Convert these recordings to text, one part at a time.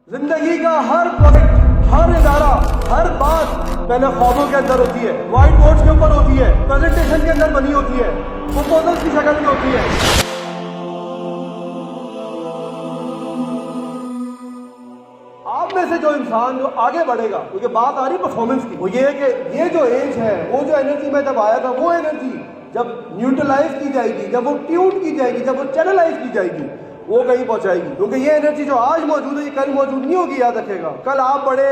زندگی کا ہر پروجیکٹ، ہر ادارہ، ہر بات پہلے خوابوں کے اندر ہوتی ہے، وائٹ بورڈ کے اوپر ہوتی ہے، پریزنٹیشن کے اندر بنی ہوتی ہے، پروپوزل کی شکل میں ہوتی ہے۔ آپ میں سے جو انسان جو آگے بڑھے گا، کیونکہ بات آ رہی پرفارمنس کی، وہ یہ ہے کہ یہ جو ایج ہے، وہ جو انرجی میں جب آیا تھا، وہ انرجی جب نیوٹرلائز کی جائے گی، جب وہ ٹیون کی جائے گی، جب وہ چینلائز کی جائے گی، وہ کہیں پہنچائے گی۔ کیونکہ یہ انرجی جو آج موجود ہے، یہ کل موجود نہیں ہوگی، یاد رکھے گا۔ کل آپ بڑے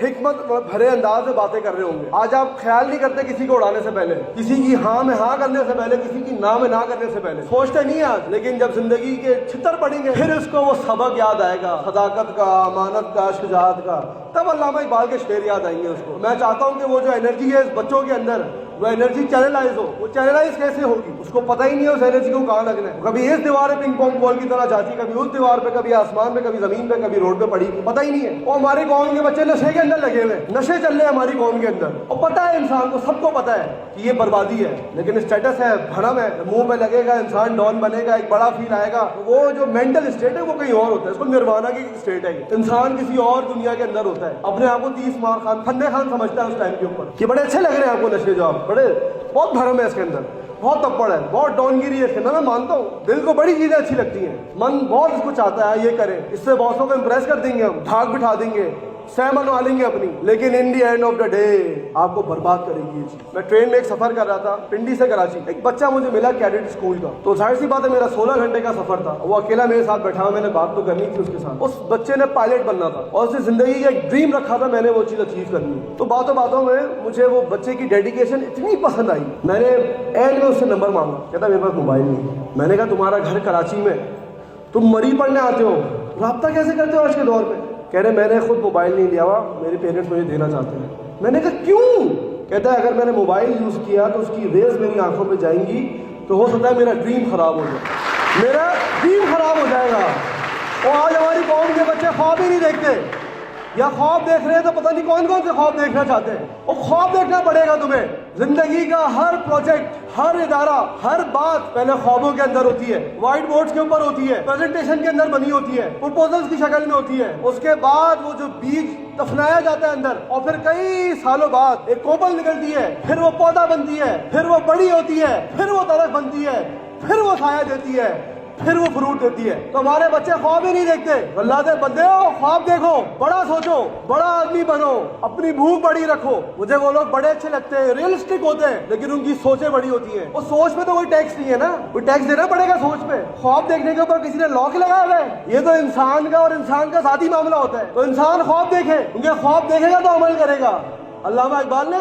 حکمت بھرے انداز میں باتیں کر رہے ہوں گے، آج آپ خیال نہیں کرتے کسی کو اڑانے سے پہلے، کسی کی ہاں میں ہاں کرنے سے پہلے، کسی کی نہ میں نہ کرنے سے پہلے سوچتے نہیں آج۔ لیکن جب زندگی کے چھتر پڑیں گے، پھر اس کو وہ سبق یاد آئے گا، صداقت کا، امانت کا، شجاعت کا، تب علامہ اقبال کے شعر یاد آئیں گے اس کو۔ میں چاہتا ہوں کہ وہ جو انرجی ہے اس بچوں کے اندر، وہ انرجی چینلائز ہو۔ وہ چینلائز کیسے ہوگی؟ اس کو پتہ ہی نہیں ہے اس انرجی کو کہاں لگنا ہے۔ کبھی اس دیوار پہ پنگ پونگ بال کی طرح جاتی، کبھی اس دیوار پہ، کبھی آسمان پہ، کبھی زمین پہ، کبھی روڈ پہ پڑی، پتہ ہی نہیں ہے۔ اور ہماری قوم کے بچے نشے کے اندر لگے ہوئے، نشے چل رہے ہیں ہماری قوم کے اندر، اور پتہ ہے انسان کو، سب کو پتہ ہے کہ یہ بربادی ہے، لیکن اسٹیٹس ہے، بھرم ہے، منہ پہ لگے گا، انسان ڈان بنے گا، ایک بڑا فیل آئے گا۔ وہ جو مینٹل اسٹیٹ ہے وہ کہیں اور ہوتا ہے، اس کو نروانا کی اسٹیٹ ہے۔ انسان کسی اور دنیا کے اندر ہوتا ہے، اپنے آپ کو 30 مار خان، فنے خان سمجھتا ہے اس ٹائم کے اوپر کہ بڑے اچھے لگ رہے ہیں آپ کو نشے، جو آپ بڑے، بہت بھرم ہے اس کے اندر، بہت تپڑ ہے، بہت ڈون گیری ہے اس کے اندر۔ میں مانتا ہوں دل کو بڑی چیزیں اچھی لگتی ہیں، من بہت اس کو چاہتا ہے یہ کریں، اس سے باسوں کو امپریس کر دیں گے، ہم دھاک بٹھا دیں گے، سہ منوا لیں گے اپنی، لیکن in the end of the day آپ کو برباد کرے گی یہ چیز۔ میں ٹرین میں ایک سفر کر رہا تھا پنڈی سے کراچی، ایک بچہ مجھے ملا کیڈٹ اسکول کا، تو ظاہر سی بات ہے میرا 16 گھنٹے کا سفر تھا، وہ اکیلا میرے ساتھ بیٹھا، میں نے بات تو کرنی تھی اس کے ساتھ۔ اس بچے نے پائلٹ بننا تھا اور اس نے زندگی کا ایک ڈریم رکھا تھا، میں نے وہ چیز اچیو کرنی ہے۔ تو باتوں باتوں میں مجھے وہ بچے کی ڈیڈیکیشن اتنی پسند آئی، میں نے اینڈ میں اس سے نمبر مانگا، کہتا میرے پاس موبائل نہیں۔ میں نے کہا تمہارا گھر کراچی میں، تم مری پڑھنے آتے ہو، رابطہ کیسے کرتے ہو آج کے دور پہ؟ کہہ رہے میں نے خود موبائل نہیں لیا ہوا، میرے پیرنٹس مجھے دینا چاہتے ہیں۔ میں نے کہا کیوں؟ کہتا ہے اگر میں نے موبائل یوز کیا تو اس کی ریز میری آنکھوں پہ جائیں گی، تو ہو سکتا ہے میرا ڈریم خراب ہو جائے، میرا ڈریم خراب ہو جائے گا۔ اور آج ہماری قوم کے بچے خواب ہی نہیں دیکھتے، یا خواب دیکھ رہے ہیں تو پتہ نہیں کون کون سے خواب دیکھنا چاہتے ہیں۔ اور خواب دیکھنا پڑے گا تمہیں۔ زندگی کا ہر پروجیکٹ، ہر ادارہ، ہر بات پہلے خوابوں کے اندر ہوتی ہے، وائٹ بورڈ کے اوپر ہوتی ہے، پریزنٹیشن کے اندر بنی ہوتی ہے، پروپوزلز کی شکل میں ہوتی ہے۔ اس کے بعد وہ جو بیج دفنایا جاتا ہے اندر، اور پھر کئی سالوں بعد ایک کوپل نکلتی ہے، پھر وہ پودا بنتی ہے، پھر وہ بڑی ہوتی ہے، پھر وہ درخت بنتی ہے، پھر وہ سایہ دیتی ہے، پھر وہ فروٹ دیتی ہے۔ تو ہمارے بچے خواب ہی نہیں دیکھتے۔ اللہ دے بندے ہو، خواب دیکھو، بڑا سوچو، بڑا آدمی بنو، اپنی بھوک بڑی رکھو۔ مجھے وہ لوگ بڑے اچھے لگتے ہیں، ریئلسٹک ہوتے ہیں، لیکن ان کی سوچیں بڑی ہوتی ہیں۔ اور سوچ پہ تو کوئی ٹیکس نہیں ہے نا، کوئی ٹیکس دینا پڑے گا سوچ پہ؟ خواب دیکھنے کے اوپر کسی نے لاک لگایا ہوا ہے؟ یہ تو انسان کا اور انسان کا ذاتی معاملہ ہوتا ہے۔ تو انسان خواب دیکھے، کیونکہ خواب دیکھے گا تو عمل کرے گا۔ علامہ اقبال نے